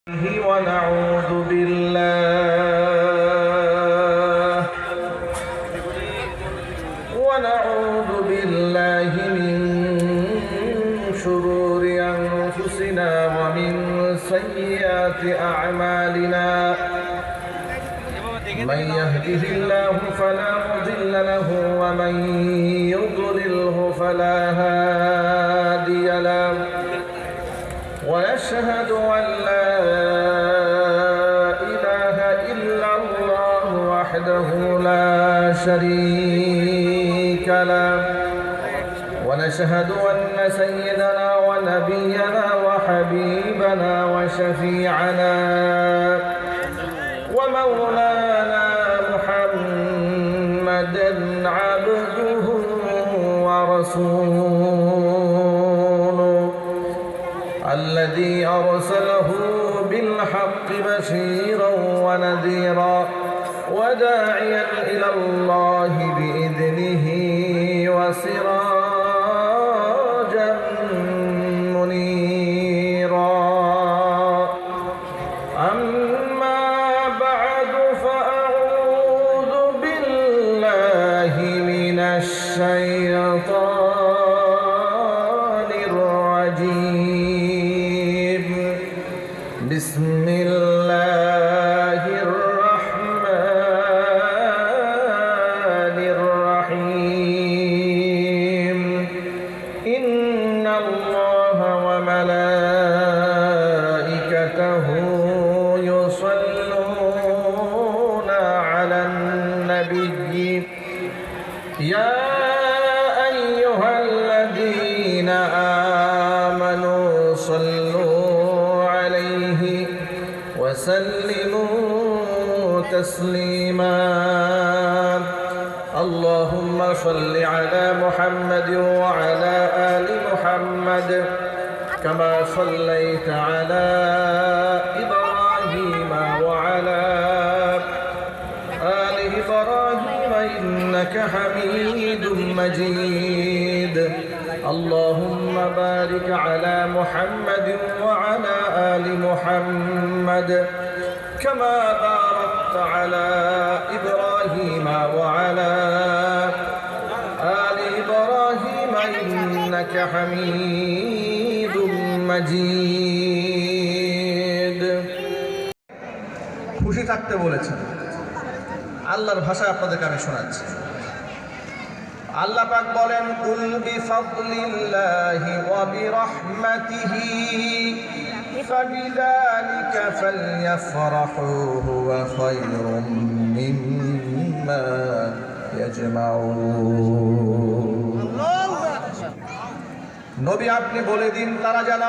ونعوذ بالله من شرور أنفسنا ومن سيئات أعمالنا من يهده الله فلا مضل له ومن يضلله فلا هادي له ونشهد أن لا إله إلا الله وحده لا شريك له ونشهد أن سيدنا ونبينا وحبيبنا وشفيعنا ومولانا محمدا عبده ورسوله الذي أرسله بالحق بشيرا ونذيرا وداعيا إلى الله بإذنه وسراجا منيرا أما بعد فأعوذ بالله من الشيطان الرجيم بسم الله الرحمن الرحيم إن الله وملائكته يصلون على النبي يا أيها الذين آمنوا صلوا عليه وسلموا تسليما اللهم صل على محمد وعلى آل محمد كما صليت على إبراهيم وعلى آل إبراهيم إنك حميد مجيد اللهم بارك على محمد وعلى آل محمد كما باركت على إبراهيم وعلى آل إبراهيم إنك حميد مجيد খুশি থাকতে বলেছেন আল্লাহর ভাষায় আপনাদেরকে আমি শোনাচ্ছি আল্লাহ পাক বলেন কুল বিফাদলিল্লাহি ওয়া বিরহমাতিহি ফাবিযালিকা ফালইফরাহু হুয়া খায়রুম মিম্মা ইয়াজমাউন নবী আপনি বলে দিন তারা যেন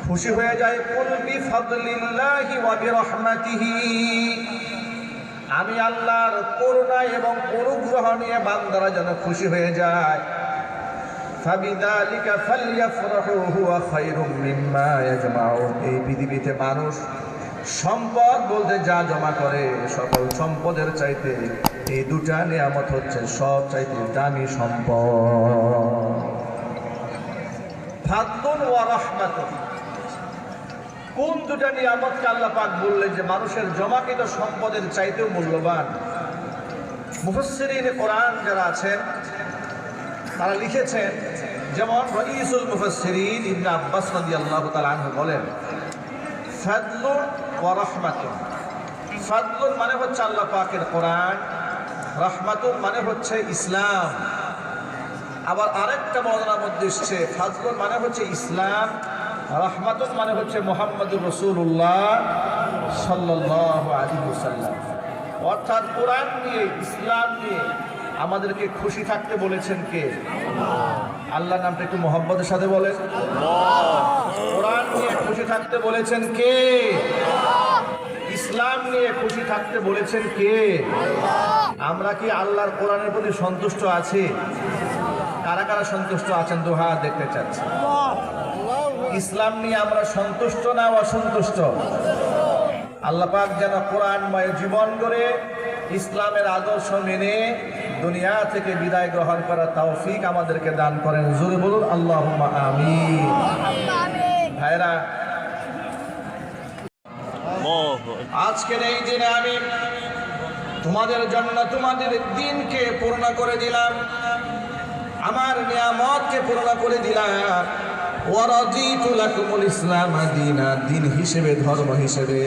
খুশি হয়ে যায় কুল বিফাদলিল্লাহি ওয়া বিরহমাতিহি আমি আল্লাহর করুণা এবং অনুগ্রহ নিয়ে বান্দারা যেন খুশি হয়ে যায় ফাবিযালিকা ফালইফরাহু হুয়া খায়রুম মিম্মা ইয়াজমাউন এই পৃথিবীতে মানুষ সম্পদ বলতে যা জমা করে সকল সম্পদের চাইতে এই দুটা নিয়ামত হচ্ছে সব চাইতে দামি সম্পদ ফাদলুন ওয়া রাহমাতুন কোন দুটা নিয়ামতকে আল্লাহ পাক বললেন যে মানুষের জমাকৃত সম্পদের চাইতেও মূল্যবান মুফাসসিরিনে কোরআন যারা আছেন তারা লিখেছেন যেমন রাইসুল মুফাসসিরিন ইবনে আব্বাস রাদিয়াল্লাহু তাআলা আনহু বলেন ফাদলুন ওয়া রাহমাতুন ফাদলুন মানে হচ্ছে আল্লাহ পাকের কোরআন রাহমাতুন মানে হচ্ছে ইসলাম আবার আরেকটা বর্ণনার মধ্যে এসেছে ফাদলুন মানে হচ্ছে ইসলাম রাহমাতুন মানে হচ্ছে মুহাম্মদুর রাসূলুল্লাহ সাল্লাল্লাহু আলাইহি ওয়াসাল্লাম অর্থাৎ কোরআন নিয়ে ইসলাম নিয়ে আমাদেরকে খুশি থাকতে বলেছেন কে আল্লাহর নামটা একটু মুহাব্বতের সাথে বলেন কোরআন নিয়ে খুশি থাকতে বলেছেন কে ইসলাম নিয়ে খুশি থাকতে বলেছেন কে আমরা কি আল্লাহর কোরআনের প্রতি সন্তুষ্ট আছি কারা কারা সন্তুষ্ট আছেন দু হাত দেখতে চাচ্ছি ইসলাম নিয়ে আমরা সন্তুষ্ট না অসন্তুষ্ট আল্লাহ পাক যেন কোরআনময় জীবন গড়ে ইসলামের আদর্শ মেনে দুনিয়া থেকে বিদায় গ্রহণ করার তৌফিক আমাদেরকে দান করেন। জোরে বলুন আল্লাহুম্মা আমিন। ভাইরা, আজকের এই দিনে আমি তোমাদের জন্য তোমাদের দিনকে পূর্ণ করে দিলাম, আমার নিয়ামতকে পূর্ণ করে দিলাম। ওয়ারাদিতু লাকুমুল ইসলাম দীনা, দিন হিসেবে, ধর্ম হিসেবে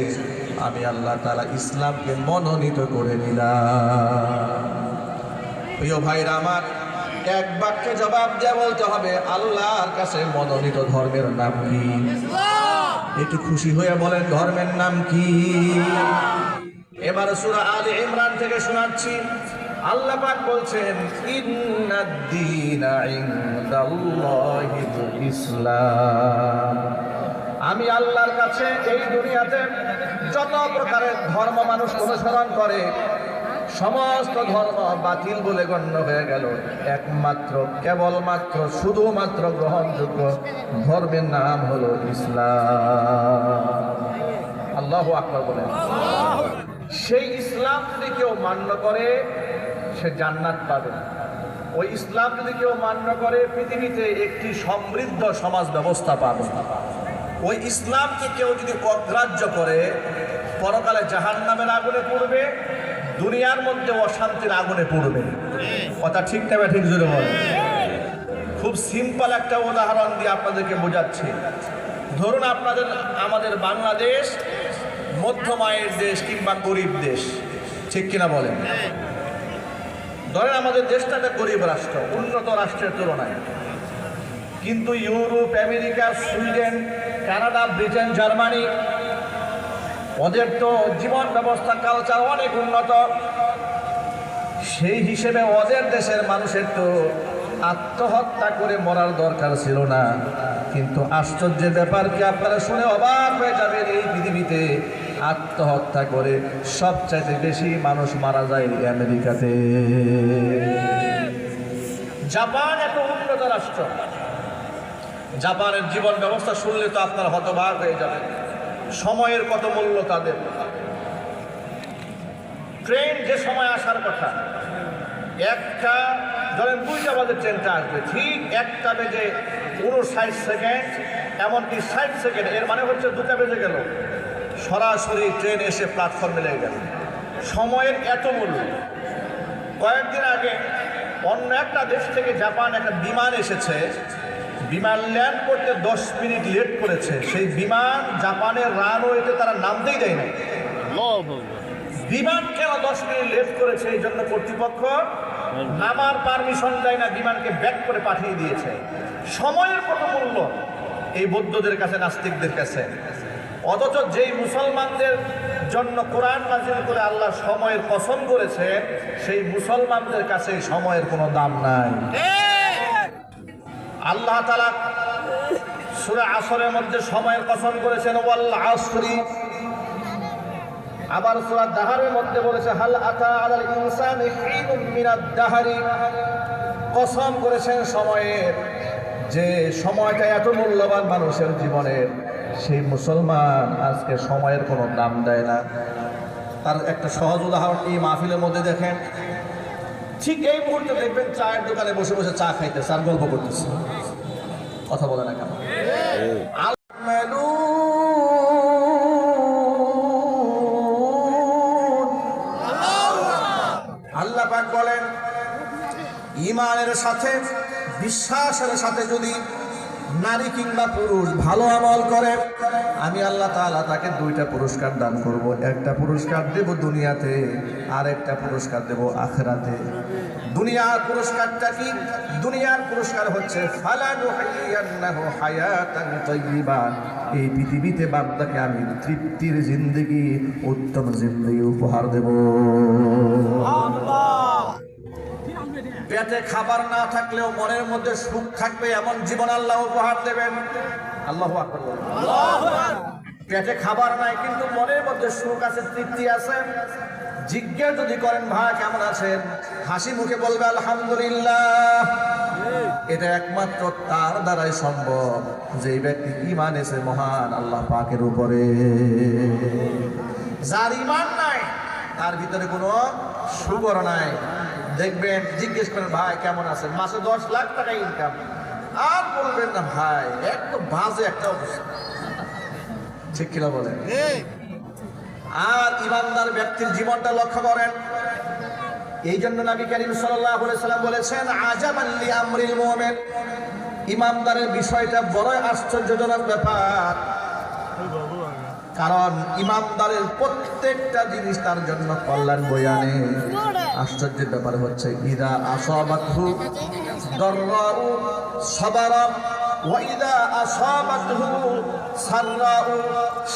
আমি আল্লাহ তাআলা ইসলামকে মনোনীত করে নিলাম। প্রিয় ভাইরা আমার, এক বাক্যে জবাব দিয়ে বলতে হবে, আল্লাহর কাছে মনোনীত ধর্মের নাম কি? একটু খুশি হয়ে বলেন, ধর্মের নাম কি? এবার সূরা আলে ইমরান থেকে শোনাচ্ছি। আল্লাহ পাক বলছেন, ইন্নাদ-দীনা ইনদাল্লাহিল ইসলাম। আমি আল্লাহর কাছে এই দুনিয়াতে যত প্রকারের ধর্ম মানুষ অনুসরণ করে সমস্ত ধর্ম বাতিল বলে গণ্য হয়ে গেল। একমাত্র, কেবলমাত্র, শুধুমাত্র গ্রহণযোগ্য ধর্মের নাম হলো ইসলাম। আল্লাহু আকবার বলেন। সেই ইসলাম যদি কেউ মান্য করে সে জান্নাত পাবে। ওই ইসলাম যদি কেউ মান্য করে পৃথিবীতে একটি সমৃদ্ধ সমাজ ব্যবস্থা পাবে। ওই ইসলামকে কেউ যদি অগ্রাহ্য করে পরকালে জাহান্নামের আগুনে পড়বে, দুনিয়ার মধ্যে অশান্তির আগুনে পড়বে। কথা ঠিক না ঠিক জোরে বলেন। খুব সিম্পল একটা উদাহরণ দিয়ে আপনাদেরকে বোঝাচ্ছি। ধরুন আমাদের বাংলাদেশ মধ্যম আয়ের দেশ কিংবা গরিব দেশ, ঠিক কিনা বলেন? ধরেন আমাদের দেশটা একটা গরিব রাষ্ট্র, উন্নত রাষ্ট্রের তুলনায়। কিন্তু Europe, America, Sweden, Canada, Britain, Germany, ওদের তো জীবন ব্যবস্থা, কালচার অনেক উন্নত। সেই হিসেবে ওদের দেশের মানুষের তো আত্মহত্যা করে মরার দরকার ছিল না। কিন্তু আশ্চর্যের ব্যাপার কি, আপনারা শুনে অবাক হয়ে যাবেন, এই পৃথিবীতে আত্মহত্যা করে সবচাইতে বেশি মানুষ মারা যায় আমেরিকাতে। জাপান এত উন্নত রাষ্ট্র, জাপানের জীবন ব্যবস্থা শুনলে তো আপনারা হতবাক হয়ে যাবেন। সময়ের কত মূল্য তাদের। ট্রেন যে সময় আসার কথা, একটা ধরেন 2টা বাজে ট্রেনটা আসবে, ঠিক 1টা বেজে 59 সেকেন্ড, এমনকি 60 সেকেন্ড, এর মানে হচ্ছে 2টা বেজে গেল, সরাসরি ট্রেন এসে প্ল্যাটফর্মে লেগে গেল। সময়ের এত মূল্য। কয়েকদিন আগে অন্য একটা দেশ থেকে জাপান একটা বিমান এসেছে, বিমান ল্যান্ড করতে 10 মিনিট লেট করেছে। সেই বিমান জাপানের রানওয়েতে তারা নামতেই দেয় না। বিমান কেন 10 মিনিট লেট করেছে, এই জন্য কর্তৃপক্ষ নামার পারমিশন দেয় না, বিমানকে ব্যাক করে পাঠিয়ে দিয়েছে। সময়ের কত মূল্য এই বৌদ্ধদের কাছে, নাস্তিকদের কাছে। অথচ যেই মুসলমানদের জন্য কোরআন নাযিল করে আল্লাহ সময়ের কসম করেছে, সেই মুসলমানদের কাছে সময়ের কোনো দাম নাই। আল্লাহ তাআলা সূরা আসরের মধ্যে সময়ের কসম করেছেন, ওয়াল আসরি। আবার সূরা দাহরের মধ্যে বলেছে, হাল আতা আলাল ইনসানি হিনুম মিনাদ দাহরি। কসম করেছেন সময়ের, যে সময়টা এত মূল্যবান মানুষের জীবনের, সেই মুসলমান আজকে সময়ের কোনো দাম দেয় না। তার একটা সহজ উদাহরণ এই মাহফিলের মধ্যে দেখেন। ঠিক এই মুহূর্তে দেখবেন চায়ের দোকানে বসে বসে চা খাইতেছে আর গল্প করতেছে। কথা বলে না কেন? আল্লাহ পাক বলেন, ঈমানের সাথে, বিশ্বাসের সাথে যদি নারী কিংবা পুরুষ ভালো আমল করে, আমি আল্লাহ তাআলা তাকে 2টা পুরস্কার দান করব। একটা পুরস্কার দেব দুনিয়াতে, আর একটা পুরস্কার দেব আখিরাতে। দুনিয়ার পুরস্কারটা কি? দুনিয়ার পুরস্কার হচ্ছে ফালানুহিয়ান্নাহু হায়াতান তাইয়্যিবা। এই পৃথিবীতে বান্দাকে আমি তৃপ্তির জিন্দেগি, উত্তম জিন্দেগি উপহার দেব। পেটে খাবার না থাকলেও মনের মধ্যে সুখ থাকবে এমন জীবন আল্লাহ উপহার দেবেন। আল্লাহু আকবার। পেটে খাবার নাই কিন্তু মনের মধ্যে সুখ আছে, তৃপ্তি আছে। জিজ্ঞেস যদি করেন, ভাই কেমন আছেন, হাসি মুখে বলবে আলহামদুলিল্লাহ। এটা একমাত্র তার দ্বারাই সম্ভব, যে ব্যক্তি ঈমান এনেছে মহান আল্লাহ পাকের উপরে। যার ঈমান নাই তার ভিতরে কোনো সুখর নাই। দেখবেন, জিজ্ঞেস করেন ভাই কেমন আছেন, মাসে 10 লাখ টাকা ইনকাম, আর বলবেন না ভাই একদম বাজে একটা অবস্থা। ঠিক কিনা বলেন? আর ইমানদার ব্যক্তির জীবনটা লক্ষ্য করেন। এই জন্য নবী করিম সাল্লাল্লাহু আলাইহি সাল্লাম বলেছেন, আজাবান লি আমরিল মুমিন, ইমানদারের বিষয়টা বড় আশ্চর্যজনক ব্যাপার। কারণ ইমানদারের প্রত্যেকটা জিনিস তার জন্য কল্যাণ বয়ে আনে। আশ্চর্যের ব্যাপার হচ্ছে, ইদা আসাবাতহু দাররাউ সাবারা ওয়া ইদা আসাবাতহু সাররাউ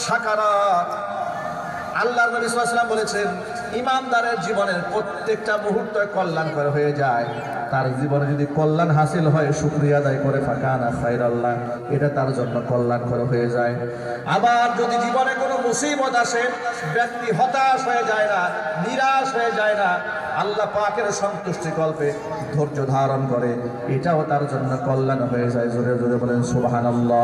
শাকারা। আল্লাহর নবী সাল্লাল্লাহু আলাইহি ওয়াসাল্লাম বলেছেন, ইমানদারের জীবনের প্রত্যেকটা মুহূর্ত কল্যাণ করে হয়ে যায়। তার জীবনে যদি কল্যাণ হাসিল হয়, শুকরিয়া আদায় করে ফাকানা খায়রাল্লাহ, এটা তার জন্য কল্যাণ করে হয়ে যায়। আবার যদি জীবনে কোনো মুসিবত আসে, ব্যক্তি হতাশ হয়ে যায় না, নিরাশ হয়ে যায় না, আল্লাহ পাকের সন্তুষ্টি কল্পে ধৈর্য ধারণ করে, এটাও তার জন্য কল্যাণ হয়ে যায়। জোরে জোরে বলেন সুবহানাল্লাহ।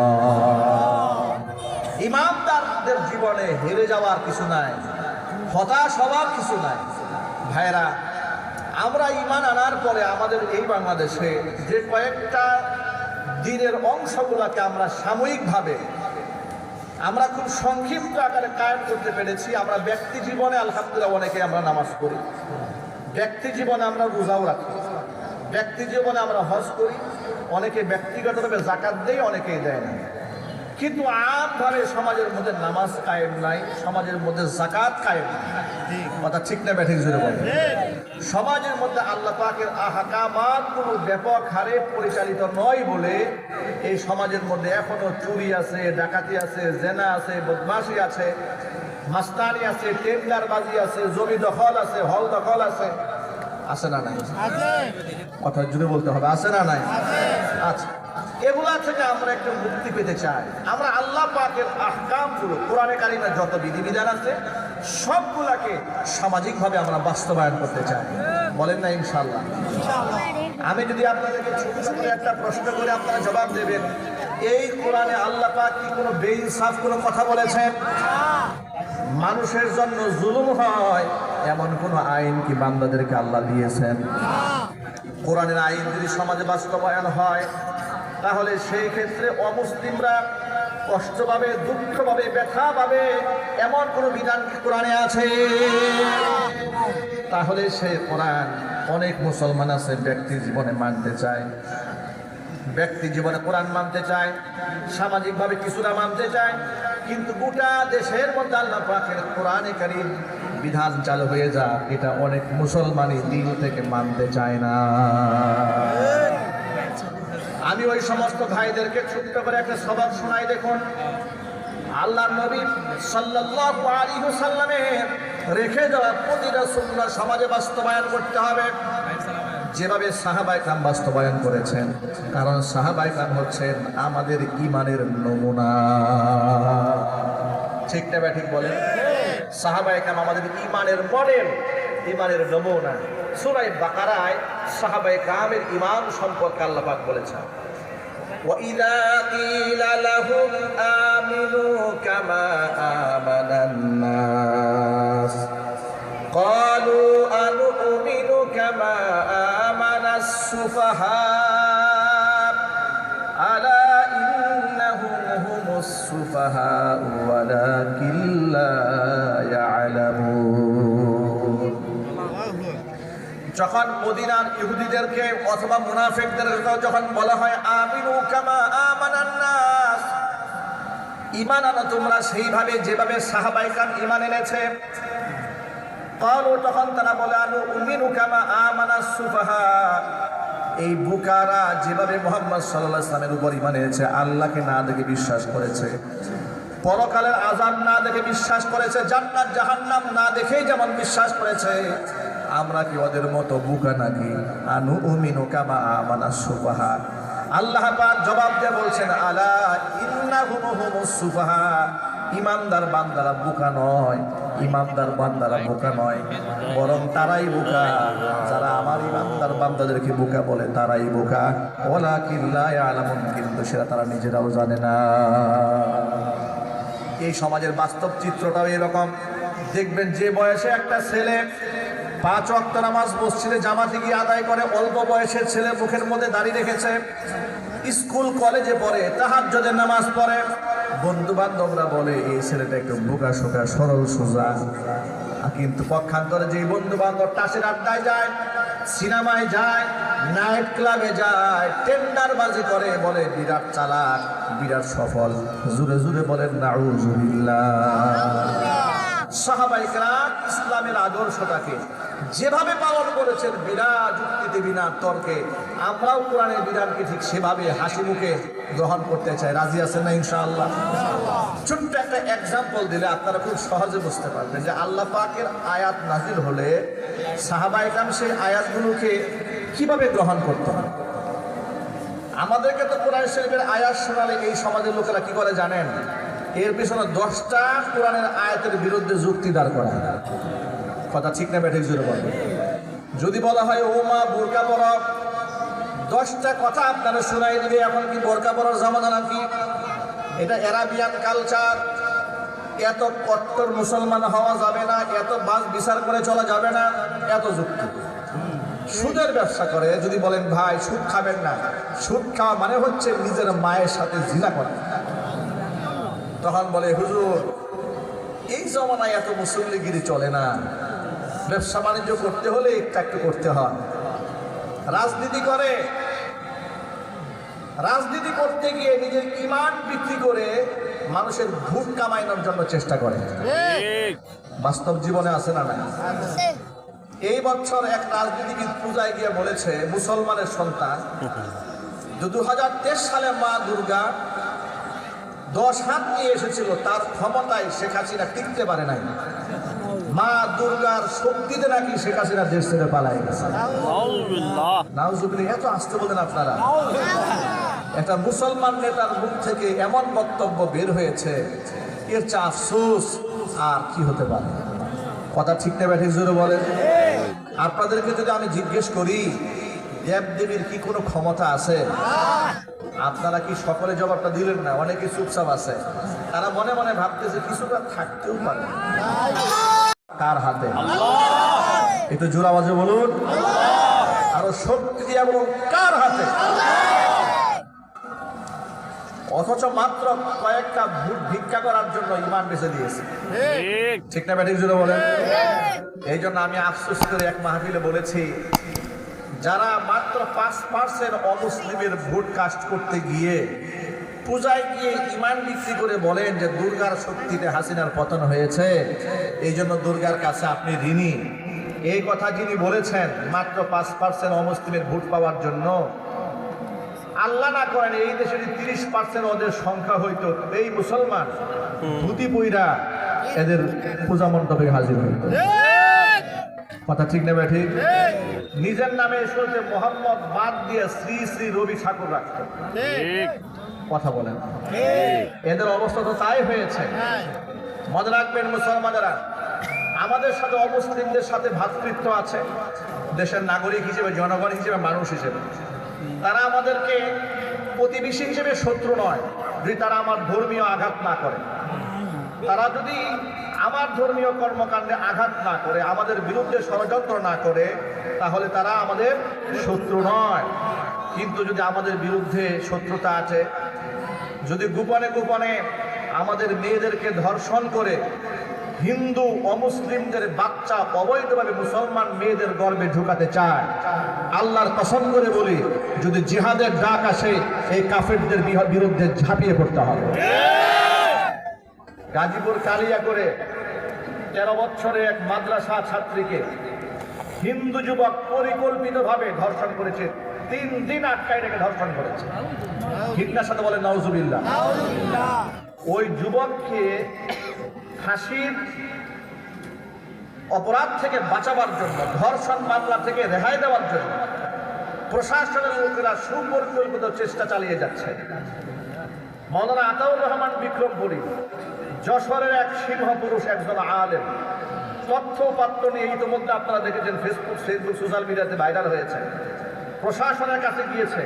ইমানদারদের জীবনে হেরে যাওয়ার কিছু নাই, হতাশ হওয়ার কিছু নাই। ভাইরা, আমরা ঈমান আনার পরে আমাদের এই বাংলাদেশে যে কয়েকটা দিনের অংশগুলোকে আমরা সাময়িকভাবে আমরা খুব সংক্ষিপ্ত আকারে কায়েম করতে পেরেছি। আমরা ব্যক্তি জীবনে আলহামদুলিল্লাহ অনেকে আমরা নামাজ পড়ি, ব্যক্তি জীবনে আমরা রোজাও রাখি, ব্যক্তি জীবনে আমরা হজ করি, অনেকে ব্যক্তিগতভাবে যাকাত দেয়, অনেকেই দেয় না। কিন্তু আমভাবে সমাজের মধ্যে নামাজ কায়েম নাই, সমাজের মধ্যে যাকাত কায়েম নাই। কথা ঠিক না ব্যাঠিক জোরে বলেন? সমাজের মধ্যে আল্লাহ পাকের আহকামাত কোনো ব্যাপক হারে পরিচালিত নয় বলে এই সমাজের মধ্যে এখনো চুরি আছে, ডাকাতি আছে, জেনা আছে, বদমাশি আছে, মাস্তানি আছে, টেন্ডারবাজি আছে, জমি দখল আছে, হল দখল আছে। আছে না নাই? কথা জুড়ে বলতে হবে, আছে না নাই? আচ্ছা, এগুলা থেকে আমরা একটু মুক্তি পেতে চাই। আমরা আল্লাহ পাকের আহকামগুলো, কোরআনে কারিমের যত বিধিবিধান আছে সবগুলাকে সামাজিকভাবে আমরা বাস্তবায়ন করতে চাই। বলেন না ইনশাআল্লাহ? আমি যদি আপনাদেরকে ছোট করে একটা প্রশ্ন করে আপনারা জবাব দেবেন, এই কোরআনে আল্লাহ পাক কি কোনো বেইনসাফ কোনো কথা বলেছেন? মানুষের জন্য জুলুম হয় এমন কোন আইন কি বান্দাদেরকে আল্লাহ দিয়েছেন? কোরআনের আইন যদি সমাজে বাস্তবায়ন হয়, তাহলে সেই ক্ষেত্রে অমুসলিমরা কষ্ট পাবে, দুঃখ পাবে, ব্যথা পাবে, এমন কোন বিধান কি কোরআনে আছে? তাহলে সেই কোরআন অনেক মুসলমান আছে ব্যক্তি জীবনে মানতে চায়, ব্যক্তি জীবনে কোরআন মানতে চায়, সামাজিকভাবে কিছুটা মানতে চায়, কিন্তু গোটা দেশের মধ্যে আল্লাহ পাকের কোরআনে কারীম বিধান চালু হয়ে যায়, এটা অনেক মুসলমানই দিল থেকে মানতে চায় না। আমি ওই সমস্ত ভাইদেরকে ছোট্ট করে একটা সবাব শোনাই। দেখুন, আল্লাহর নবী সাল্লাল্লাহু আলাইহি ওয়াসাল্লামের রেখে যাওয়া প্রতিটা সুন্নাহ সমাজে বাস্তবায়ন করতে হবে, যেভাবে সাহাবায়ে কেরাম বাস্তবায়ন করেছেন। কারণ সাহাবায়ে কেরাম হচ্ছেন আমাদের ঈমানের নমুনা। ঠিক না ব্যাঠিক বলেন? সাহাবায়ে কেরাম আমাদের ঈমানের মডেল, ঈমানের নমুনা। সূরা বাকারায় সাহাবায়ে কেরামের ঈমান সম্পর্কে আল্লাহ পাক বলেছেন, وَإِذَا قِيلَ لَهُمْ آمِنُوا كَمَا آمَنَ النَّاسُ قَالُوا أَنُؤْمِنُ كَمَا آمَنَ السُّفَهَاءُ أَلَا إِنَّهُمْ هُمُ السُّفَهَاءُ وَلَكِنْ لَا يَعْلَمُونَ। যখন মদিনার ইহুদিদেরকে অথবা মুনাফিকদেরকে যখন বলা হয় আমিনু কামা আমানান নাস, ঈমান আনো তোমরা সেইভাবে যেভাবে সাহাবায়ে কেরাম ঈমান এনেছে, ক্বালু, তখন তারা বলে আনুমিনু কামা আমানাস সুফাহা, এই বুকারা যেভাবে মুহাম্মদ সাল্লাল্লাহু আলাইহি ওয়াসাল্লামের উপর ঈমান এনেছে, আল্লাহকে না দেখে বিশ্বাস করেছে, পরকালের আযাব না দেখে বিশ্বাস করেছে, জান্নাত জাহান্নাম না দেখেই যেমন বিশ্বাস করেছে, আমরা কি ওদের মতো বুকা নাকি? আনুমিনু কামা আমানাস সুফাহা। আল্লাহ পাক জবাব দিয়ে বলছেন, আলা ইন্নাহুম হুমুস সুফাহা, ইমানদার বান্দারা বোকা নয়, ইমানদার বান্দারা বোকা নয়, বরং তারাই বোকা যারা আমার ইমানদার বান্দাদেরকে বোকা বলে, তারাই বোকা। ওয়ালাকিন লা ইয়ালামুন, কিন্তু সেটা তারা নিজেরাও জানে না। এই সমাজের বাস্তব চিত্রটাও এরকম। দেখবেন যে বয়সে একটা ছেলে 5 ওয়াক্ত নামাজ মসজিদে জামাতে গিয়ে আদায় করে, অল্প বয়সের ছেলে মুখের মধ্যে দাড়ি রেখেছে, স্কুল কলেজে পড়ে, তাহাজ্জুদের নামাজ পড়ে, বন্ধু বান্ধবরা বলে এই ছেলেটা একটু বোকা শোকা, সরল সোজা। কিন্তু পক্ষান্তরে যে বন্ধু বান্ধব টাসের আড্ডায় যায়, সিনেমায় যায়, নাইট ক্লাবে যায়, টেন্ডারবাজি করে, বলে বিরাট চালাক, বিরাট সফল। জুড়ে জুড়ে বলেন নাউজুবিল্লাহ। সাহাবায়ে কেরাম ইসলামের আদর্শটাকে যেভাবে পালন করেছেন বিনা যুক্তিতে, বিনা তর্কে, আমরাও কোরআনের বিধানকে ঠিক সেভাবে হাসি মুখে গ্রহণ করতে চাই। রাজি আছেন না ইনশাআল্লাহ? ছোট্ট একটা এক্সাম্পল দিলে আপনারা খুব সহজে বুঝতে পারবেন যে আল্লাহ পাকের আয়াত নাজিল হলে সাহাবায়ে কেরাম সেই আয়াতগুলোকে কিভাবে গ্রহণ করতেন। আমাদেরকে তো কোরআন শরীফের আয়াত শোনালে এই সমাজের লোকেরা কি করে জানেন? এর পিছনে 10টা কোরআনের আয়াতের বিরুদ্ধে যুক্তি দাঁড় করা। কথা ঠিক না ব্যাঠিক জুড়ে বলবে। যদি বলা হয় ও মা বোরকা পরো, 10টা কথা আপনারা শোনাই দিবে। এখন কি বোরকা পরার জামানা নাকি? এটা আরাবিয়ান কালচার, এত কট্টর মুসলমান হওয়া যাবে না, এত বাস বিচার করে চলা যাবে না, এত যুক্তি। সুদের ব্যবসা করে যদি বলেন ভাই সুদ খাবেন না, সুদ খাওয়া মানে হচ্ছে নিজের মায়ের সাথে জিনা করা, তখন বলে হুজুর এই জমানায় এত মুসল্লিগিরি চলে না, ব্যবসা বাণিজ্য করতে হলে একটু করতে হয়। রাজনীতি করে, রাজনীতি করতে গিয়ে নিজের ঈমান বিক্রি করে মানুষের ভোট কামানোর জন্য চেষ্টা করে। বাস্তব জীবনে আছে না? এই বছর এক রাজনীতিবিদ পূজায় গিয়ে বলেছে মুসলমানের সন্তান 2023 সালে মা দুর্গা 10 হাত নিয়ে এসেছিল, তার ক্ষমতায় শেখ হাসিনা টিকতে পারে নাই। মা দুর্গার শক্তিতে নাকি শেখ হাসিনা দেশ ছেড়ে পালাই গেছে। নাউজুবিল্লাহ। এত আসতে বলেন আপনারা? একটা মুসলমান নেতার মুখ থেকে এমন বক্তব্য বের হয়েছে, এর চা আফসোস আর কি হতে পারে? কথা ঠিক না ব্যাঠিক জোরে বলেন? আপনাদেরকে যদি আমি জিজ্ঞেস করি দেব দেবীর কি কোনো ক্ষমতা আছে, আপনারা কি সকলে জবাবটা দিলেন না? অনেকে চুপচাপ আছে, তারা মনে মনে ভাবতেছে কিছুটা থাকতেও পারে। কার হাতে? একটু জোর আওয়াজে বলুন, আরো শক্তি দিয়ে বলুন, কার হাতে? অথচ মাত্র কয়েকটা ভোট ভিক্ষা করার জন্য ইমান বেঁচে দিয়েছে। ঠিক না ব্যাঠিক জোরে বলেন? এই জন্য আমি আফসোস করে এক মাহফিলে বলেছি, যারা মাত্র 5% অমুসলিমের ভোট কাস্ট করতে গিয়ে পূজায় গিয়ে ইমান বিক্রি করে বলেন যে দুর্গার শক্তিতে হাসিনার পতন হয়েছে, এই জন্য দুর্গার কাছে আপনি ঋণী, এই কথা যিনি বলেছেন মাত্র 5% অমুসলিমের ভোট পাওয়ার জন্য, আল্লাহ না করেন এই দেশে 30% ওদের সংখ্যা হইতো, এই মুসলমান ধুতি পইরা এদের পূজা মণ্ডপে হাজির হইত। কথা ঠিক না ব্যাঠিক? নিজের নামে শুনতে মোহাম্মদ বাদ দিয়ে শ্রী শ্রী রবি ঠাকুর রাখত। কথা বলেন, এদের অবস্থা তো তাই হয়েছে। মনে রাখবেন মুসলমানেরা, আমাদের সাথে অমুসলিমদের সাথে ভ্রাতৃত্ব আছে, দেশের নাগরিক হিসেবে, জনগণ হিসেবে, মানুষ হিসেবে। তারা আমাদেরকে প্রতিবেশী হিসেবে শত্রু নয়, যদি তারা আমার ধর্মীয় আঘাত না করে। তারা যদি আমার ধর্মীয় কর্মকাণ্ডে আঘাত না করে, আমাদের বিরুদ্ধে ষড়যন্ত্র না করে, তাহলে তারা আমাদের শত্রু নয়। কিন্তু যদি আমাদের বিরুদ্ধে শত্রুতা আছে, যদি গোপনে গোপনে আমাদের মেয়েদেরকে ধর্ষণ করে হিন্দু অমুসলিমদের বাচ্চা অবৈধভাবে মুসলমান মেয়েদের গর্ভে ঢুকাতে চায়, আল্লাহর কসম করে বলি, যদি জিহাদের ডাক আসে এই কাফেরদের বিরুদ্ধে ঝাঁপিয়ে পড়তে হবে। গাজীপুর কালিয়া করে 13 বছরের এক মাদ্রাসা ছাত্রীকে হিন্দু যুবক পরিকল্পিতভাবে ধর্ষণ করেছে, 3 দিন আটকায় রেখে ধর্ষণ করেছে। ঘৃণার সাথে বলে নাউজুবিল্লাহ। ওই যুবককে ফাঁসির অপরাধ থেকে বাঁচাবার জন্য, ধর্ষণ মামলা থেকে রেহাই দেওয়ার জন্য প্রশাসনের লোকেরা সুপরিকল্পিত চেষ্টা চালিয়ে যাচ্ছে। মাওলানা আতাউর রহমান বিক্রমপুরী, যশোরের এক সিংহ পুরুষ, একজন আলেম, তথ্য উপাত্ত নিয়ে ইতিমধ্যে আপনারা দেখেছেন ফেসবুক সোশ্যাল মিডিয়াতে ভাইরাল হয়েছে। প্রশাসনের কাছে গিয়েছে,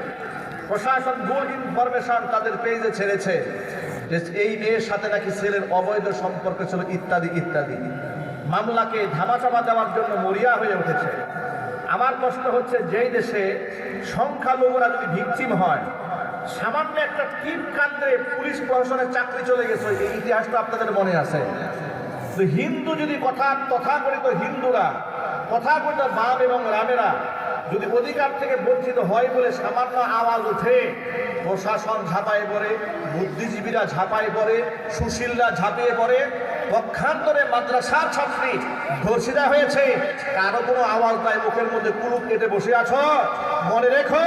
প্রশাসন ভুল ইনফরমেশন তাদের পেজে ছেড়েছে যে এই মেয়ের সাথে নাকি ছেলের অবৈধ সম্পর্ক ছিল, ইত্যাদি ইত্যাদি। মামলাকে ধামাচাপা দেওয়ার জন্য মরিয়া হয়ে উঠেছে। আমার প্রশ্ন হচ্ছে, যেই দেশে সংখ্যালঘুরা যদি ভিকটিম হয়, সামান্য একটা টিপ কাণ্ডে পুলিশ প্রশাসনের চাকরি চলে গেছে, এই ইতিহাসটা আপনাদের মনে আছে। তো হিন্দু যদি তথাকথিত হিন্দুরা, তথাকথিত বাম এবং রামেরা যদি অধিকার থেকে বঞ্চিত হয় বলে সামান্য আওয়াজ ওঠে, প্রশাসন ঝাঁপায় পড়ে, বুদ্ধিজীবীরা ঝাঁপায় পড়ে, সুশীলরা ঝাঁপিয়ে পড়ে। পক্ষান্তরে মাদ্রাসার ছাত্রী ধর্ষিতা হয়েছে, কারো কোনো আওয়াজ নাই, মুখের মধ্যে কুলুপ কেটে বসে আছো। মনে রেখো,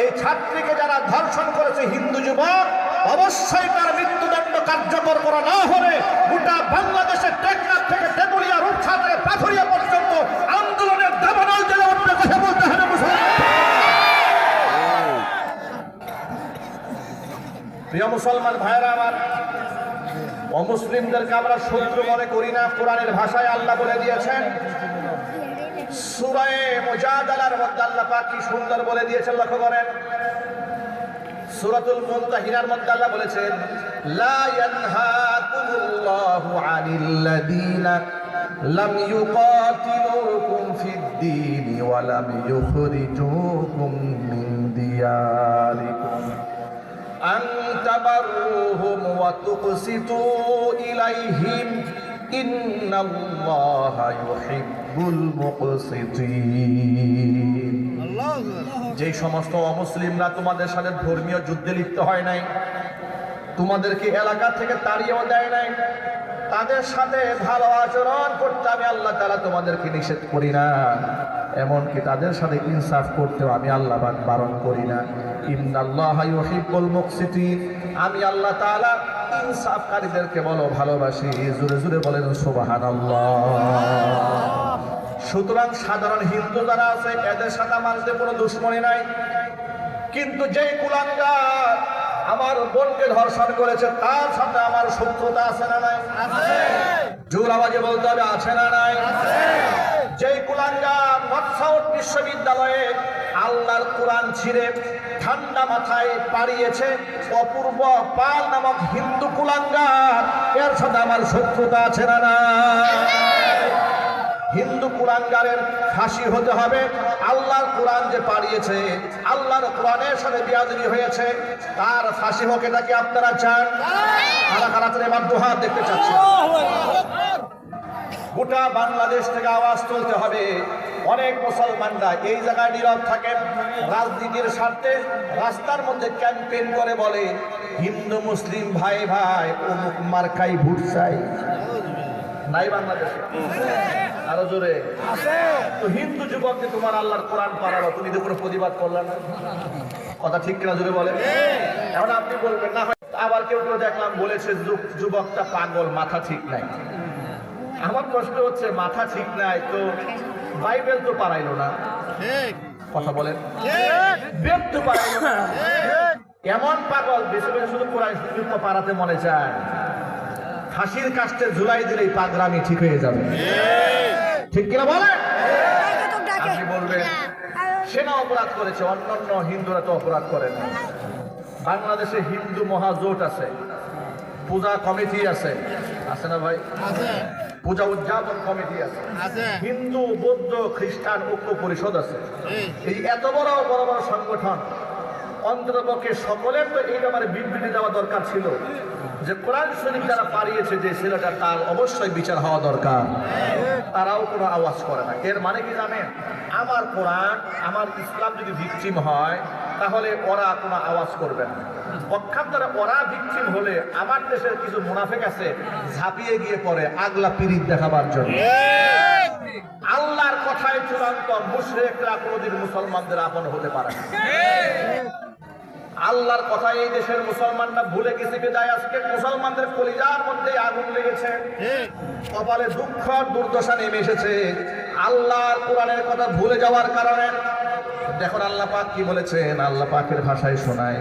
এই ছাত্রীকে যারা ধর্ষণ করেছে হিন্দু যুবক, অবশ্যই তার মৃত্যুদণ্ড কার্যকর করা না হলে গোটা বাংলাদেশের টেকনাফ থেকে তেতুলিয়া, রূপসা থেকে পাথুরিয়া পর্যন্ত আন্দোলনের দাবানল জেলে উঠবে, কথা বলতে হবে প্রিয় মুসলমান ভাইরা আমার। অমুসলিমদেরকে আমরা শত্রু মনে করি না। কোরআনের ভাষায় আল্লাহ বলে দিয়েছেন, সূরা মুজাদালার মধ্যে আল্লাহ পাক কি সুন্দর বলে দিয়েছেন, লক্ষ্য করেন। সূরাতুল মুমতাহিনার মধ্যে আল্লাহ বলেছেন, লা ইয়ানহাকুমুল্লাহু আনিল্লাযীনা লাম ইউকাতিলুকুম ফিদ-দীনি ওয়া লাম ইউখরিজুকুম মিন দিয়ারিকুম আন তাবাররুহুম ওয়া তুকসিতু ইলাইহিম ইন্নাল্লাহা ইউহিব্বুল মুকসিতিন। যে সমস্ত অমুসলিমরা তোমাদের সাথে ধর্মীয় যুদ্ধে লিপ্ত হয় নাই, তোমাদেরকে এলাকা থেকে তাড়িয়েও দেয় নাই, তাদের সাথে ভালো আচরণ করতে আমি আল্লাহ তাআলা তোমাদেরকে নিষেধ করি না, এমনকি তাদের সাথে ইনসাফ করতেও আমি আল্লাহ পাক বারণ করি না। ইন্নাল্লাহা ইউহিব্বুল মুকসিতিন, আমি আল্লাহ তাআলা ইনসাফকারীদেরকে বলো ভালোবাসি। জোরে জোরে বলেন সুবহানাল্লাহ। সুতরাং সাধারণ হিন্দু যারা আছে এদের সাথে আমাদের কোনো দুশ্মনী নাই, কিন্তু যে কুলাঙ্গার আমার বোনকে ধর্ষণ করেছে তার সাথে আমার শত্রুতা আছে না নাই? জোর আওয়াজে বলতে হবে, আছে না নাই? যে কুলাঙ্গার নর্থ বিশ্ববিদ্যালয়ে আল্লাহর কোরআন ছিঁড়ে ঠান্ডা মাথায় পাড়িয়েছে অপূর্ব পাল নামক হিন্দু কুলাঙ্গার, এর সাথে আমার শত্রুতা আছে না নাই? হিন্দু কুলাঙ্গারের ফাঁসি হতে হবে। আল্লাহর কোরআন যে পাড়িয়েছে, আল্লাহর কোরআনের সাথে বেয়াদবি হয়েছে, তার ফাঁসি হোক, এটা কি আপনারা চান? কারা কারা এবার দুহাত দেখতে চাচ্ছেন? গোটা বাংলাদেশ থেকে আওয়াজ তুলতে হবে। অনেক মুসলমানরা এই জায়গায় নীরব থাকেন, রাজনীতির স্বার্থে রাস্তার মধ্যে ক্যাম্পেইন করে বলে হিন্দু মুসলিম ভাই ভাই অমুক মার্কাই ভোট চাই। নাই বাংলাদেশে? আরো জোরে। তো হিন্দু যুবককে তোমার আল্লাহর কোরআন পাড়ালো, তুমি তো কোনো প্রতিবাদ করলে না, কথা ঠিক কিনা জোরে বলে? এখন আপনি বলবেন না হয়। আবার কেউ কেউ দেখলাম বলেছে যুবকটা পাগল, মাথা ঠিক নাই। আমার প্রশ্ন হচ্ছে, মাথা ঠিক নাই তো বাইবেল তো পারাইলো না, কথা বলেন, বেদ তো পারাইলো না। এমন পাগল বেশি বেশি শুধু কোরআন শরীফ পারাতে মনে চায়, ফাঁসির কাস্টে ঝুলাই দিলেই পাগলামি ঠিক হয়ে যাবে, ঠিক কিনা বলেন? আপনি বলবেন সেনা অপরাধ করেছে, অন্যান্য হিন্দুরা তো অপরাধ করে না। বাংলাদেশে হিন্দু মহাজোট আছে, পূজা কমিটি আছে, আছে না ভাই? পূজা উদযাপন কমিটি আছে, হিন্দু বৌদ্ধ খ্রিস্টান ঐক্য পরিষদ আছে। এই এত বড় বড় বড় সংগঠন, অন্ততপক্ষে সকলের তো এই ব্যাপারে বিবৃতি দেওয়া দরকার ছিল যে কোরআন শরীফ যারা পাড়িয়েছে যে ছেলেটা, তার অবশ্যই বিচার হওয়া দরকার। তারাও কোনো আওয়াজ করে না। এর মানে কি জানেন? আমার কোরআন, আমার ইসলাম যদি ভিকটিম হয় তাহলে ওরা কোনো আওয়াজ করবে না। পক্ষান্তরে ওরা ভিকটিম হলে আমার দেশের কিছু মুনাফিক আছে ঝাঁপিয়ে গিয়ে পড়ে আগলা পিরিত দেখাবার জন্য। আল্লাহর কথায় চূড়ান্ত, মুশরিকরা কোনোদিন মুসলমানদের আপন হতে পারে না। আল্লাহর কথা এই দেশের মুসলমানরা ভুলে গেছে বিদায় আজকে মুসলমানদের কলিজার মধ্যে আগুন লেগেছে, কপালে দুঃখ দুর্দশা নেমে এসেছে আল্লাহর কোরআনের কথা ভুলে যাওয়ার কারণে। দেখুন আল্লাহ পাক কি বলেছেন, আল্লাহ পাকের ভাষায় শোনায়,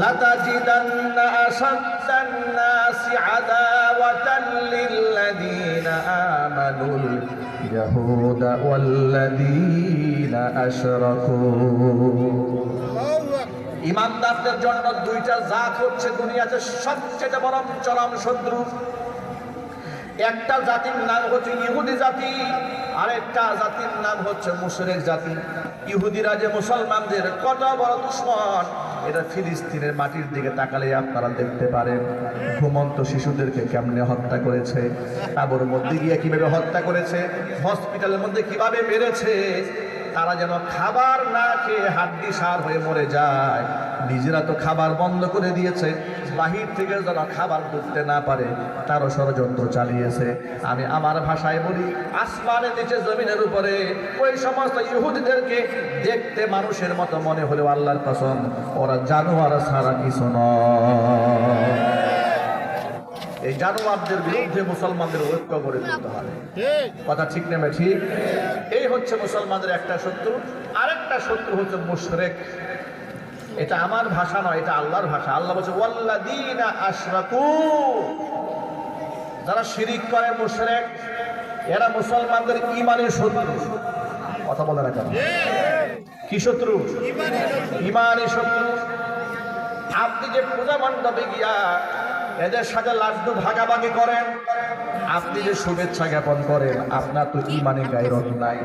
লাতাজিদান্না আশাদ্দান নাসি আদাওয়াতান লিল্লাযীনা আমানুল ইয়াহুদা ওয়াল্লাযীনা আশরাকু। ইমানদারদের জন্য দুইটা জাত হচ্ছে দুনিয়াতে সবচেয়ে বড় চরম শত্রু। একটা জাতির নাম হচ্ছে ইহুদি জাতি, আরেকটা জাতির নাম হচ্ছে মুশরিক জাতি। ইহুদিরা যে মুসলমানদের কত বড় দুশমন, এটা ফিলিস্তিনের মাটির দিকে তাকালে আপনারা দেখতে পারেন ঘুমন্ত শিশুদেরকে কেমনে হত্যা করেছে, তাবর মধ্যে গিয়ে কিভাবে হত্যা করেছে, হসপিটালের মধ্যে কিভাবে মেরেছে। তারা যেন খাবার না খেয়ে হাড্ডি সার হয়ে মরে যায়। নিজেরা তো খাবার বন্ধ করে দিয়েছে, বাহির থেকে যেন খাবার ঢুকতে না পারে তারও ষড়যন্ত্র চালিয়েছে। আমি আমার ভাষায় বলি, আসমানের নিচে জমিনের উপরে ওই সমস্ত ইহুদিদেরকে দেখতে মানুষের মতো মনে হলেও আল্লাহর কসম ওরা জানোয়ার ছাড়া কিছু নয়। এই জানোয়ারদের বিরুদ্ধে মুসলমানদের ঐক্য গড়ে তুলতে হবে। কথা ঠিক নেবে ঠিক? এই হচ্ছে মুসলমানদের একটা শত্রু। আরেকটা শত্রু হচ্ছে মুশরিক। এটা আমার ভাষা নয়, এটা আল্লাহর ভাষা। আল্লাহ বলছে ওয়াল্লাযীনা আশরাকু, যারা শিরিক করে মুশরিক, এরা মুসলমানদের ঈমানের শত্রু। কথা বলে না কেন? কি শত্রু? ঈমানের শত্রু। আপনি যে পূজা মণ্ডপে গিয়া এদের সাথে লাড্ডু ভাগাভাগি করেন, আপনি যে শুভেচ্ছা জ্ঞাপন করেন, আপনার তো ঈমানে গায়রত নাই,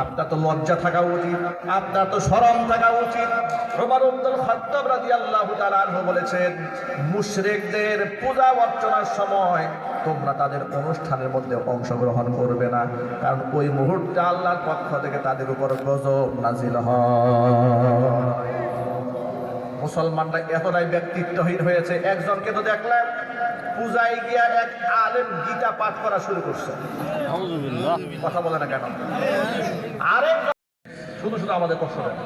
আপনার তো লজ্জা থাকা উচিত, আপনার তো শরম থাকা উচিত। ওমর ইবনুল খাত্তাব রাদিয়াল্লাহু তাআলা আনহু বলেছেন, মুশরিকদের পূজা অর্চনার সময় তোমরা তাদের অনুষ্ঠানের মধ্যে অংশগ্রহণ করবে না, কারণ ওই মুহূর্তে আল্লাহর পক্ষ থেকে তাদের উপর গজব নাজিল হয়। মুসলমানরা এতটাই ব্যক্তিত্বহীন হয়েছে, একজনকে তো দেখলাম পূজায় গিয়া এক আলেম গীতা পাঠ করা শুরু করছে। কথা বলে না কেন? আরেক শুধু শুধু আমাদের কষ্ট দেয়।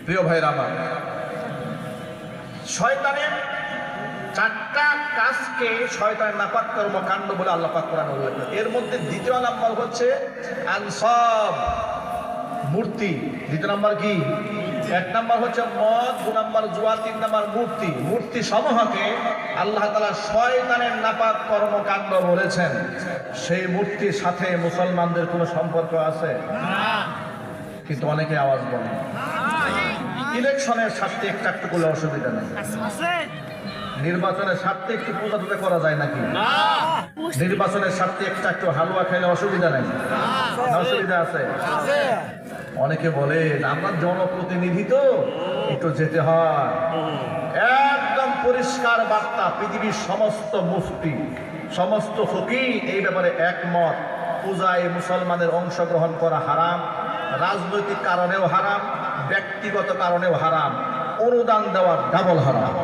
প্রিয় ভাইরা আমার, শয়তানের চারটা কাজকে শয়তানের নাপাক কর্মকাণ্ড বলে আল্লাহ পাক কোরআনে উল্লেখ করেছেন। এর মধ্যে দ্বিতীয় নাম্বার হচ্ছে আনসাব, মূর্তি। দ্বিতীয় নাম্বার কি? এক নাম্বার হচ্ছে মদ, দু নাম্বার জুয়া, তিন নাম্বার মূর্তি। মূর্তি সমূহকে আল্লাহ তাআলা শয়তানের নাপাক কর্মকাণ্ড বলেছেন। সেই মূর্তির সাথে মুসলমানদের কোনো সম্পর্ক আছে? কিন্তু অনেকে আওয়াজ বলে। ইলেকশনের স্বার্থে একটু করলে অসুবিধা নেই, নির্বাচনের স্বার্থে একটু পূজা টুজা করা যায় নাকি? নির্বাচনের স্বার্থে একটু হালুয়া খাইলে অসুবিধা নেই, অসুবিধা আছে? অনেকে বলে আমরা জনপ্রতিনিধি তো একটু যেতে হয়। একদম পরিষ্কার বার্তা, পৃথিবীর সমস্ত মুফতি, সমস্ত ফকিহ এই ব্যাপারে একমত। পূজায় মুসলমানের অংশগ্রহণ করা হারাম, রাজনৈতিক কারণেও হারাম, ব্যক্তিগত কারণেও হারাম, অনুদান দেওয়া ডাবল হারাম।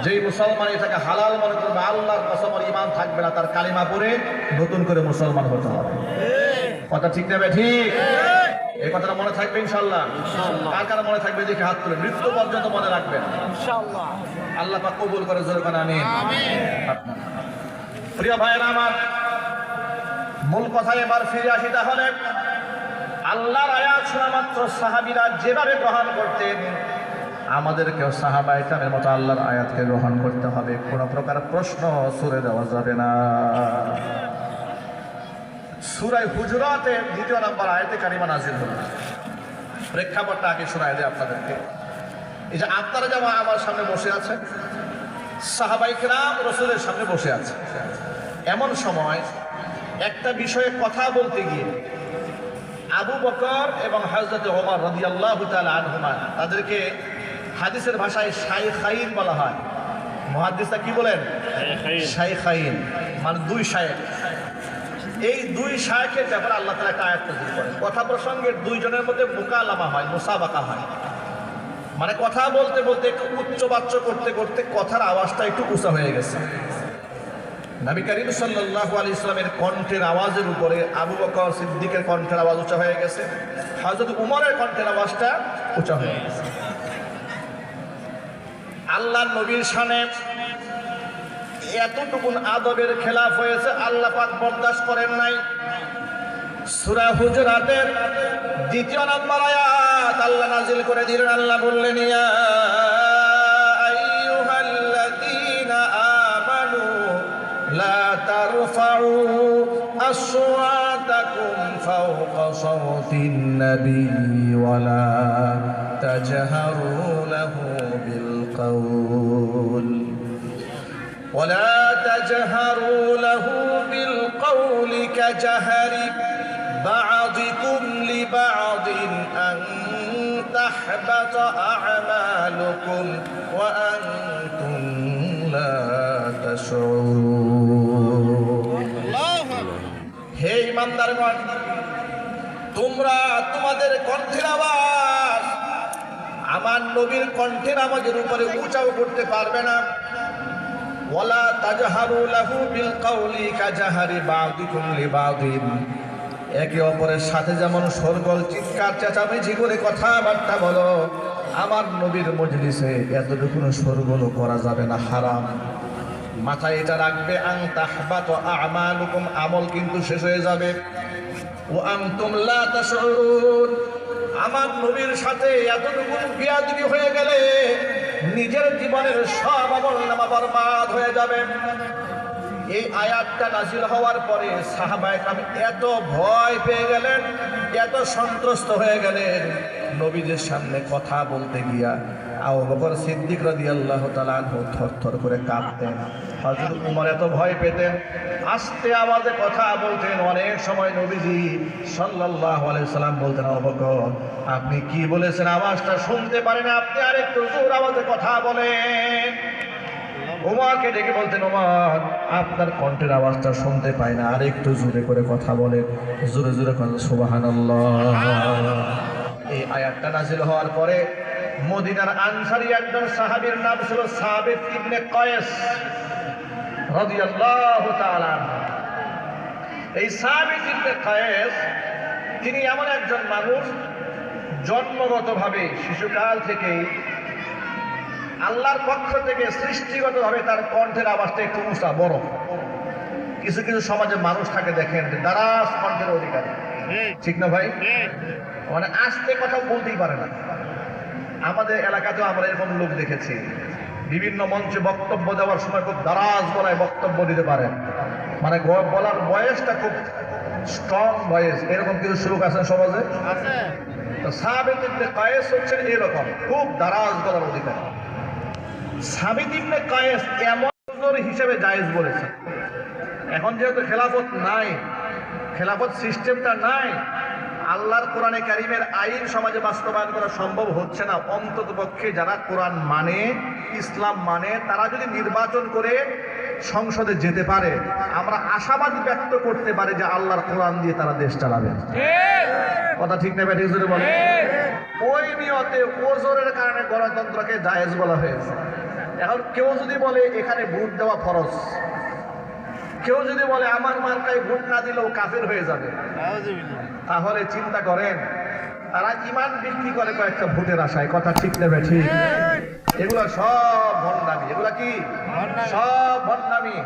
যেই মুসলমান এটাকে হালাল মনে করবে, আল্লাহর কসম ওর ঈমান থাকবে না, তার কালিমা পড়ে নতুন করে মুসলমান হতে হবে। কথা ঠিক নেবে ঠিক? এই কথাটা মনে থাকবে ইনশাআল্লাহ। কার কার মনে থাকবে দেখে হাত তুলে, মৃত্যু পর্যন্ত মনে রাখবেন ইনশাআল্লাহ। আল্লাহ পাক কবুল করে, জোরে করে আমিন। প্রিয় ভাইয়েরা আমার, মূল কথায় এবার ফিরে আসি। তাহলে আল্লাহর আয়াত শোনা মাত্র সাহাবীরা যেভাবে গ্রহণ করতেন, আমাদেরকেও সাহাবায়ে কেরামের মতো আল্লাহর আয়াতকে গ্রহণ করতে হবে। কোনো প্রকার প্রশ্ন ছুড়ে দেওয়া যাবে না। সূরা হুজুরাতের ২ নম্বর আয়াতে কারিমা নাযিল হলো। প্রেক্ষাপটটা আগে শোনায় দেয় আপনাদেরকে। এই যে আপনারা যেমন আমার সামনে বসে আছেন, সাহাবায়ে কেরাম রাসূলের সামনে বসে আছে, এমন সময় একটা বিষয়ে কথা বলতে গিয়ে আবু বকর এবং হযরত ওমর রাদিয়াল্লাহু তাআলা আনহুমা, তাদেরকে হাদিসের ভাষায় শাইখাইন বলা হয়। মুহাদ্দিসরা কি বলেন? শাইখাইন, মানে দুই শায়েখ। এই দুই শায়েখের ব্যাপারে আল্লাহ তাআলা একটা আয়াত নাযিল করেন। কথা প্রসঙ্গে দুইজনের মধ্যে মুকালামা হয়, মুসাবাকা হয়। মানে কথা বলতে বলতে একটু উচ্চবাচ্য করতে করতে কথার আওয়াজটা একটু উঁচা হয়ে গেছে। নবী করিম সাল্লাল্লাহু আলাইহি ওয়াসাল্লামের কণ্ঠের আওয়াজের উপরে আবু বকর সিদ্দিকের কণ্ঠের আওয়াজ উঁচা হয়ে গেছে, হযরত উমরের কণ্ঠের আওয়াজটা উঁচা হয়ে গেছে। আল্লাহর নবীর শানে এতটুকুন আদবের খেলাফ হয়েছে, আল্লাহ পাক বরদাস্ত করেন নাই। সূরা হুজুরাতের ২ নম্বর আয়াত আল্লাহ নাযিল করে দিলেন। আল্লাহ বললেন, ইয়া আইয়ুহাল্লাযীনা আমানু লা তারফাউ আসওয়াতাকুম ফাওকা সাওতিন নাবিয়্যি ওয়া লা তাজহারু লাহু বিল কাওল ولا تجهروا له بالقول كجهر بعضكم لبعض أن تحبط أعمالكم وأنتم لا تشعرون হে ইমানদারগণ তোমরা তোমাদের কণ্ঠের আওয়াজ আমার নবীর কণ্ঠের আওয়াজের উপরে উঁচাও করতে পারবে না ওয়ালা তাজহারু লাহু বিল কওলি কাজাহারি বাযিকুম লিবাযিন একে অপরের সাথে যেমন সরগল চিৎকার চেঁচামেচি করে কথাবার্তা বলো আমার নবীর মজলিসে এতটুকু সরগল করা যাবে না, হারাম। মাথায় এটা রাখবে আন তাহবাতু আমালুকুম আমল কিন্তু শেষ হয়ে যাবে ওয়া আনতুম লা তাশউরুন আমার নবীর সাথে এতটুকু বিয়াদবি হয়ে গেলে নিজের জীবনের সব আমলনামা বরবাদ হয়ে যাবে। এই আয়াতটা নাযিল হওয়ার পরে সাহাবায়ে কেরাম এত ভয় পেয়ে গেলেন, এত সন্ত্রস্ত হয়ে গেলেন, নবীদের সামনে কথা বলতে গিয়া আবু বকর সিদ্দিক রাদিয়াল্লাহু তাআলা আনহু থরথর করে কাঁপতেন, হযরত ওমর এত ভয় পেতেন, আস্তে আওয়াজে কথা বলতেন। অনেক সময় নবীজি সাল্লাল্লাহু আলাইহি সাল্লাম বলতেন, আবু বকর আপনি কি বলেছেন আওয়াজটা শুনতে পারেন, আপনি আরেকটু জোর আওয়াজে কথা বলেন। ওমরকে ডেকে বলতেন, ওমর আপনার কণ্ঠের আওয়াজটা শুনতে পাই না, আরেকটু জোরে করে কথা বলেন। জোরে জোরে কথা সুবহানাল্লাহ। এই আয়াতটা নাযিল হওয়ার পরে মদিনার আনসারী একজন সাহাবীর নাম ছিল সাবিত ইবনে কয়েস রাদিয়াল্লাহু তাআলা। এই সাবিত ইবনে কয়েস তিনি এমন একজন মানুষ জন্মগতভাবে শিশুকাল থেকেই আল্লাহর পক্ষ থেকে সৃষ্টিগতভাবে তার কণ্ঠের আওয়াজটা একটু উঁচা বড়। কিছু কিছু সমাজে মানুষ থাকে দেখেন দারাজ কণ্ঠের অধিকারী, ঠিক না ভাই? মানে আস্তে কথা বলতেই পারে না। আমাদের এলাকাতেও আমরা এরকম লোক দেখেছি, বিভিন্ন মঞ্চে বক্তব্য দেওয়ার সময় খুব দারাজ গলায় বক্তব্য দিতে পারেন, মানে বলার বয়সটা খুব স্ট্রং ভয়েস, এরকম কিছু লোক আছেন সমাজে। তো সাবিত ইবনে কয়েস হচ্ছেন এরকম খুব দারাজ গলার অধিকারী। সাবিত ইবনে কয়েস এমন হিসেবে জায়েজ বলেছে। এখন যেহেতু খেলাফত নাই, খেলাফত সিস্টেমটা নাই, আল্লাহর কোরআনে কারিমের আইন সমাজে বাস্তবায়ন করা সম্ভব হচ্ছে না। অন্ততপক্ষে যারা কোরআন মানে, ইসলাম মানে, তারা যদি নির্বাচন করে সংসদে যেতে পারে, আমরা আশাবাদ ব্যক্ত করতে পারি যে আল্লাহর কোরআন দিয়ে তারা দেশ চালাবে। কথা ঠিক না ব্যাঠিক জোরে বলে? ওই নিয়তে ওজোরের কারণে গণতন্ত্রকে জায়েজ বলা হয়েছে। এখন কেউ যদি বলে এখানে ভোট দেওয়া ফরজ, কেউ যদি বলে আমার মার্কায় ভোট না দিলেও কাফের হয়ে যাবে, তাহলে চিন্তা করেন তারা ঈমান বিক্রি করে কয়েকটা ভোটের আশায়। কথা ঠিক নেবে ঠিক? এগুলো সব ভণ্ডামি। এগুলা কি? সব ভণ্ডামি।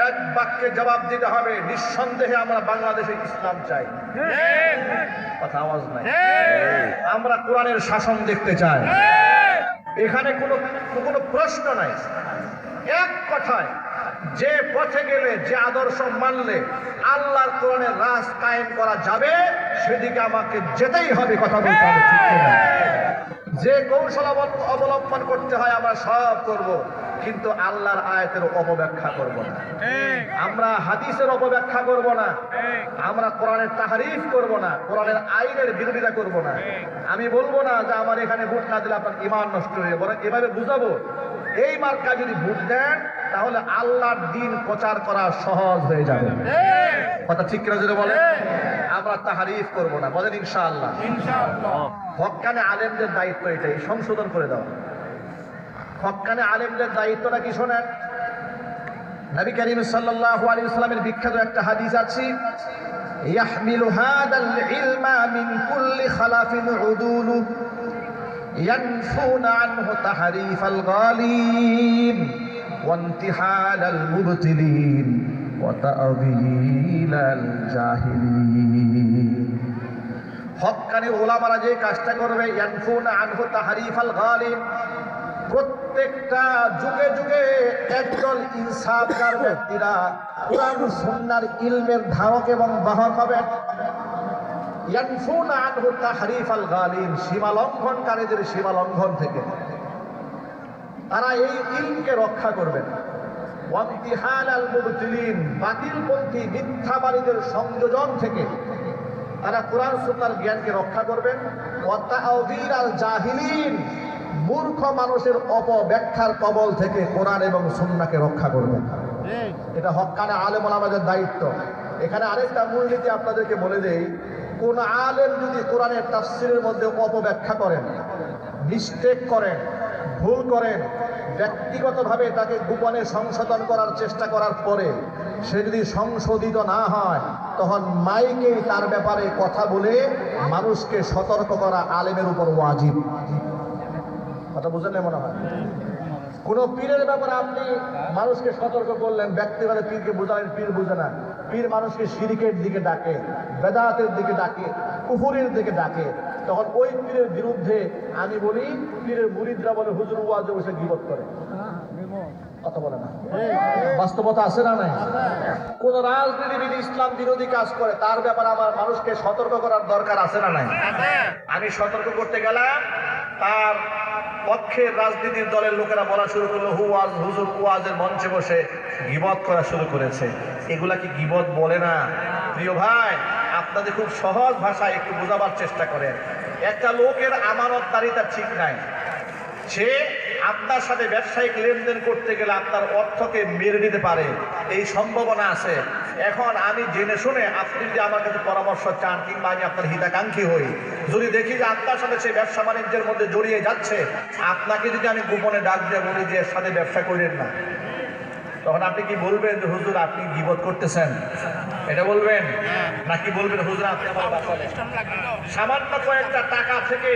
এক বাক্যে জবাব দিতে হবে, নিঃসন্দেহে আমরা বাংলাদেশে ইসলাম চাই। কথা আওয়াজ নাই। আমরা কোরআনের শাসন দেখতে চাই। এখানে কোনো প্রশ্ন নাই। এক কথায় যে পথে গেলে, যে আদর্শ মানলে আল্লাহর কোরআনের রাজ কায়েম করা যাবে, সেদিকে আমাকে যেতেই হবে। কথা বলতে হবে, ঠিক না? যে কৌশল অবলম্বন করতে হয় আমরা সব করব, কিন্তু আল্লাহর আয়াতের অপব্যাখ্যা করব না, আমরা হাদিসের অপব্যাখ্যা করব না, আমরা কোরআনের তাহরিফ করব না, কোরআনের আইনের বিরোধিতা করব না। আমি বলবো না যে আমার এখানে ভোট না দিলে আপনার ঈমান নষ্ট হয়ে, বরং এভাবে বুঝাবো এই মার্কা যদি ভোট দেন তাহলে আল্লাহর দ্বীন প্রচার করা সহজ হয়ে যাবে। কথা ঠিক কিনা যদি বলে? আমরা তাহরিফ করব না, বলেন ইনশাআল্লাহ। হক্কানে আলেমদের দায়িত্ব এটাই, সংশোধন করে দাও। হক্কানে আলেমদের দায়িত্বটা কি শোনেন। নবী করিম সাল্লাল্লাহু আলাইহি ওয়াসাল্লামের বিখ্যাত একটা হাদিস আছে, ইয়াহমিলু হাদাল ইলমা মিন কুল্লি খালাফিন উদুলু ينفون عنه تحريف الغالين وانتحال المبتلين وتأويل الجاهلين। হক্কানি ওলামারা যে কাজটা করবে, ইয়ানফুনা আনহু তাহরিফাল গালিন, প্রত্যেকটা যুগে যুগে একদল ইনসাফকার ব্যক্তিরা কোরআন সুন্নাহর ইলমের ধারক এবং বাহক হবেন। ইয়ানফুনা আনহু তাহরিফাল গালিন, সীমা লঙ্ঘনকারীদের সীমা লঙ্ঘন থেকে তারা এই ইলমকে রক্ষা করবেন। ওয়ান্তিহাল আল মুবতিলিন, বাতিলপন্থী মিথ্যাবাদীদের সংযোজন থেকে তারা কোরআন সুন্নাহর জ্ঞানকে রক্ষা করবেন। ওয়া তা'যীর আল জাহিলিন, মূর্খ মানুষের অপব্যাখ্যার কবল থেকে কোরআন এবং সুন্নাহকে রক্ষা করবেন। এটা হক্কানে আলেম ওলামাদের দায়িত্ব। এখানে আরেকটা মূলনীতি আপনাদেরকে বলে দেই, কোন আলেম যদি কোরআনের তাফসীরের মধ্যে অপব্যাখ্যা করেন, মিস্টেক করেন, ভুল করেন, ব্যক্তিগতভাবে তাকে গোপনে সংশোধন করার চেষ্টা করার পরে সে যদি সংশোধিত না হয়, তখন মাইকে তার ব্যাপারে কথা বলে মানুষকে সতর্ক করা আলেমের উপর ওয়াজিব। কথা বুঝেন না মনে হয়? কোন পীরের ব্যাপারে আপনি মানুষকে সতর্ক করলেন, ব্যক্তিগত পীরকে বোঝালেন, পীর বুঝে না, পীর মানুষকে শিরকের দিকে ডাকে, বেদাতের দিকে ডাকে, কুফরের দিকে ডাকে, তখন ওই পীরের বিরুদ্ধে আমি বলি, পীরের মুরিদরা বলে হুজুর ওয়াজে বসে গীবত করে। কথা বলে না, বাস্তবতা আছে না নাই? কোন রাজনীতিবিদ ইসলাম বিরোধী কাজ করে, তার ব্যাপারে আমার মানুষকে সতর্ক করার দরকার আছে না নাই? আমি সতর্ক করতে গেলাম, তার পক্ষের রাজনীতির দলের লোকেরা বলা শুরু করলো হুজুর ওয়াজের মঞ্চে বসে গীবত করা শুরু করেছে। এগুলা কি গীবত বলে না? প্রিয় ভাই, আপনাদের খুব সহজ ভাষায় একটু বোঝাবার চেষ্টা করেন। একটা লোকের আমানতদারিতা ঠিক নাই, সে আপনার সাথে ব্যবসায়িক লেনদেন করতে গেলে আপনার অর্থকে মেরে নিতে পারে, এই সম্ভাবনা আছে। এখন আমি জেনে শুনে আপনি যদি আমার কাছে পরামর্শ চান, কিংবা আমি আপনার হিতাকাঙ্ক্ষী হই, যদি দেখি যে আপনার সাথে সেই ব্যবসা বাণিজ্যের মধ্যে জড়িয়ে যাচ্ছে, আপনাকে যদি আমি গোপনে ডাক দিয়ে বলি যে এর সাথে ব্যবসা করেন না, তখন আপনি কি বলবেন যে হুজুর আপনি গীবত করতেছেন? এটা বলবেন? নাকি বলবেন হুজুর আপনি আমার বাঁচালেন? সামান্য কয়েকটা টাকা থেকে,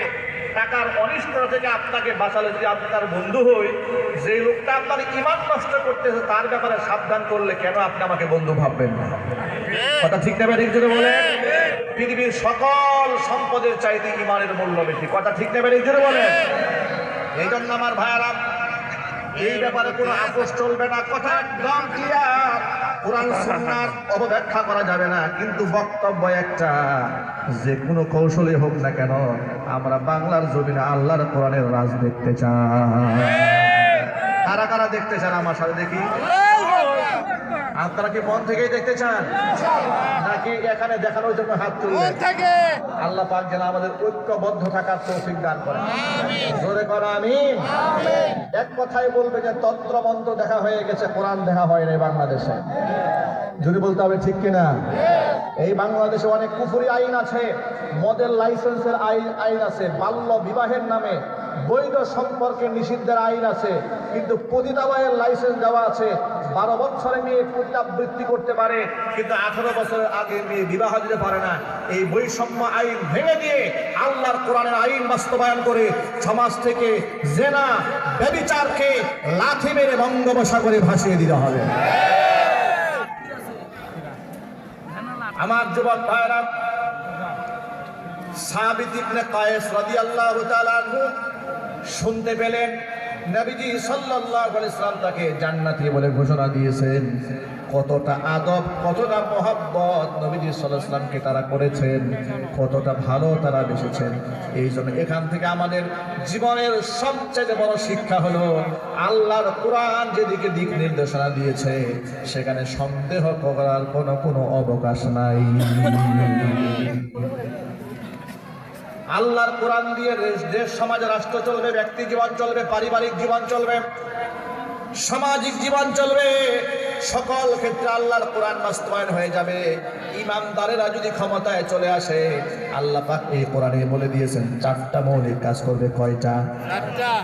টাকার অনিষ্টতা থেকে আপনাকে বাঁচালে যদি আপনি তার বন্ধু হই, যে লোকটা আপনার ঈমান নষ্ট করতেছে তার ব্যাপারে সাবধান করলে কেন আপনি আমাকে বন্ধু ভাববেন না? কথা ঠিক না ঠিক জোরে বলেন? পৃথিবীর সকল সম্পদের চাইতে ঈমানের মূল্য বেশি। কথা ঠিক না ঠিক জোরে বলেন? এই জন্য আমার ভাইয়ারা, এই ব্যাপারে কোনো আপোষ চলবে না। কথা একদম ক্লিয়ার, কোরআন সুন্নাহর অপব্যাখ্যা করা যাবে না। কিন্তু বক্তব্য একটা, যে কোনো কৌশলে হোক না কেন, আমরা বাংলার জমিনে আল্লাহর কোরআনের রাজ দেখতে চাই। কারা কারা দেখতে চান আমার সাথে দেখি? আপনারা কি মন থেকেই দেখতে চান, নাকি এখানে দেখানোর জন্য হাত তুলবেন? আল্লাহ পাক যেন আমাদের ঐক্যবদ্ধ থাকার তৌফিক দান করেন। জোরে করো আমিন। এক কথাই বলবে যে তন্ত্রমন্ত্র দেখা হয়ে গেছে, কোরআন দেখা হয় নাই বাংলাদেশে। যদি বলতে হবে ঠিক কিনা? এই বাংলাদেশে অনেক কুফরি আইন আছে, মদের লাইসেন্সের আইন আছে, বাল্য বিবাহের নামে বৈধ সম্পর্কে নিষিদ্ধের আইন আছে, কিন্তু পতিতালয়ের লাইসেন্স দেওয়া আছে। 12 বছরে মেয়ে পতিতাবৃত্তি করতে পারে, কিন্তু 18 বছরের আগে মেয়ে বিবাহ দিতে পারে না। এই বৈষম্য আইন ভেঙে দিয়ে আল্লাহর কোরআনের আইন বাস্তবায়ন করে সমাজ থেকে জেনা, ব্যভিচারকে লাথি মেরে বঙ্গোপসাগরে ভাসিয়ে দিতে হবে। আমার যুবক ভাইরা, সাবিত ইবনে কায়েস রাদিয়াল্লাহু তাআলা আনহু শুনতে পেলেন নবীজি সাল্লাল্লাহু আলাইহি ওয়াসাল্লাম তাকে জান্নাতি বলে ঘোষণা দিয়েছেন। কতটা আদব, কতটা মহব্বত নবীজি সাল্লাল্লাহু আলাইহি ওয়াসাল্লামকে তারা করেছেন, কতটা ভালো তারা বেসেছেন। এই জন্য এখান থেকে আমাদের জীবনের সবচেয়ে বড় শিক্ষা হলো, আল্লাহর কোরআন যেদিকে দিক নির্দেশনা দিয়েছে সেখানে সন্দেহ করার কোনো অবকাশ নাই। আল্লাহর কোরআন দিয়ে দেশ, সমাজ, রাষ্ট্র চলবে, ব্যক্তি জীবন চলবে, পারিবারিক জীবন চলবে, সামাজিক জীবন চলবে। সকল ক্ষেত্রে আল্লাহর কোরআন বাস্তবায়ন হয়ে যাবে। ইমানদারেরা যদি ক্ষমতায় চলে আসে, আল্লাহ পাক এই কোরআনে বলে দিয়েছেন 4টা মৌলিক কাজ করবে। কয়টা? 4টা।